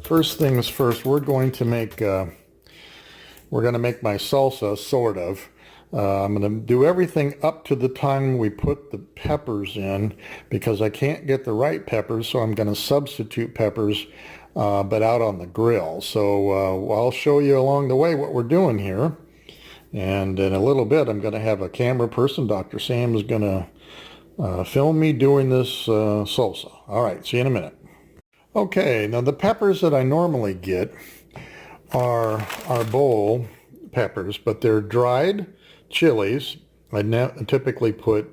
First things first, we're going to make my salsa, sort of. I'm going to do everything up to the time we put the peppers in because I can't get the right peppers, so I'm going to substitute peppers, but out on the grill. So I'll show you along the way what we're doing here. And in a little bit, I'm going to have a camera person. Dr. Sam is going to film me doing this salsa. All right, see you in a minute. Okay, now the peppers that I normally get are bowl peppers, but they're dried chilies. I typically put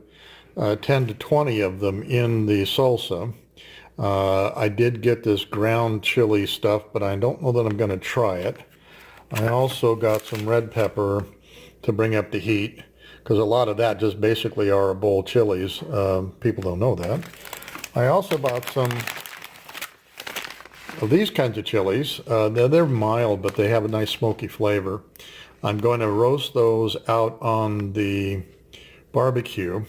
10 to 20 of them in the salsa. I did get this ground chili stuff, but I don't know that I'm going to try it. I also got some red pepper to bring up the heat, because a lot of that just basically are bowl chilies. People don't know that. I also bought some of these kinds of chilies. They're mild, but they have a nice smoky flavor. I'm going to roast those out on the barbecue.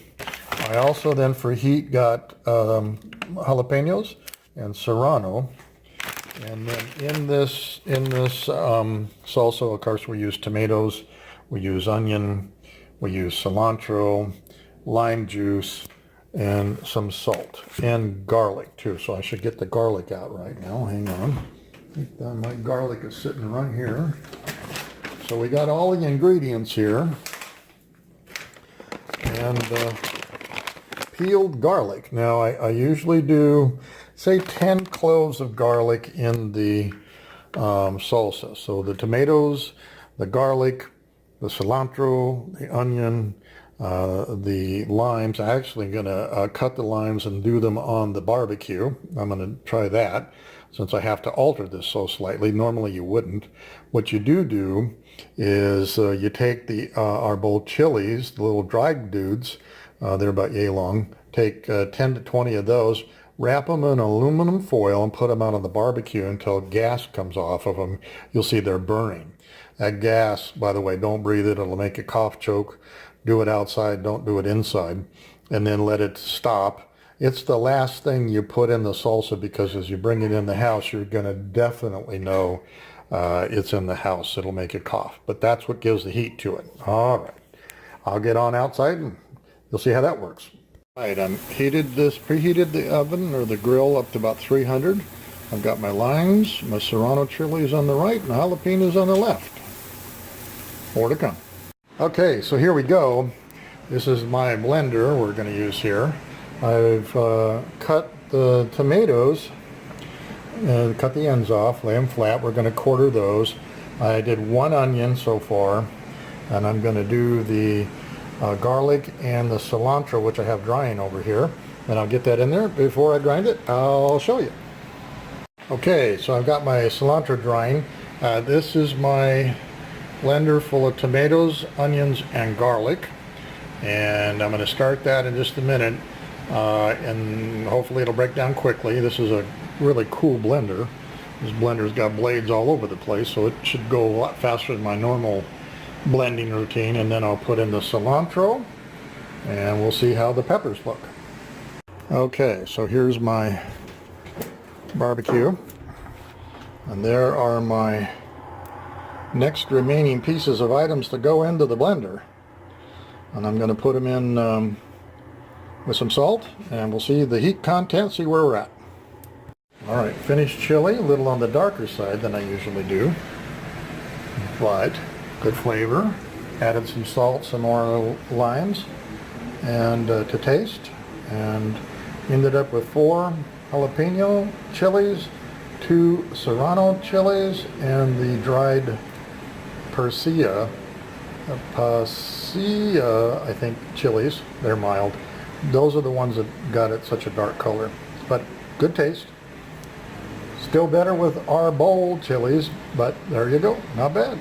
I also then for heat got jalapenos and serrano. And then in this salsa, of course, we use tomatoes, we use onion, we use cilantro, lime juice, and some salt, and garlic too. So I should get the garlic out right now. Hang on. I think my garlic is sitting right here. So we got all the ingredients here. And peeled garlic. Now I usually do, say, 10 cloves of garlic in the salsa. So the tomatoes, the garlic, the cilantro, the onion, the limes. I'm actually going to cut the limes and do them on the barbecue. I'm going to try that since I have to alter this so slightly. Normally you wouldn't. What you do is you take our bowl chilies, the little dried dudes, they're about yay long, take 10 to 20 of those, wrap them in aluminum foil and put them out on the barbecue until gas comes off of them. You'll see they're burning. That gas, by the way, don't breathe it. It'll make a cough choke. Do it outside, don't do it inside, and then let it stop. It's the last thing you put in the salsa because as you bring it in the house, you're going to definitely know it's in the house. It'll make it cough, but that's what gives the heat to it. All right, I'll get on outside and you'll see how that works. All right, preheated the oven or the grill up to about 300. I've got my limes, my serrano chilies on the right, and jalapenos on the left. More to come. Okay, so here we go. This is my blender we're going to use here. I've cut the tomatoes, cut the ends off, lay them flat. We're going to quarter those. I did one onion so far, and I'm going to do the garlic and the cilantro, which I have drying over here. And I'll get that in there. Before I grind it, I'll show you. Okay, so I've got my cilantro drying. This is my blender full of tomatoes, onions, and garlic, and I'm going to start that in just a minute, and hopefully it'll break down quickly. This is a really cool blender. This blender's got blades all over the place, so it should go a lot faster than my normal blending routine. And then I'll put in the cilantro, and we'll see how the peppers look. Okay, so here's my barbecue, and there are my next remaining pieces of items to go into the blender, and I'm going to put them in with some salt, and we'll see the heat content, see where we're at. All right, finished chili, a little on the darker side than I usually do, but good flavor. Added some salt, some more limes, and to taste, and ended up with 4 jalapeno chilies, 2 serrano chilies, and the dried Pasilla, I think, chilies. They're mild. Those are the ones that got it such a dark color, but good taste. Still better with our bowl chilies, but there you go, not bad.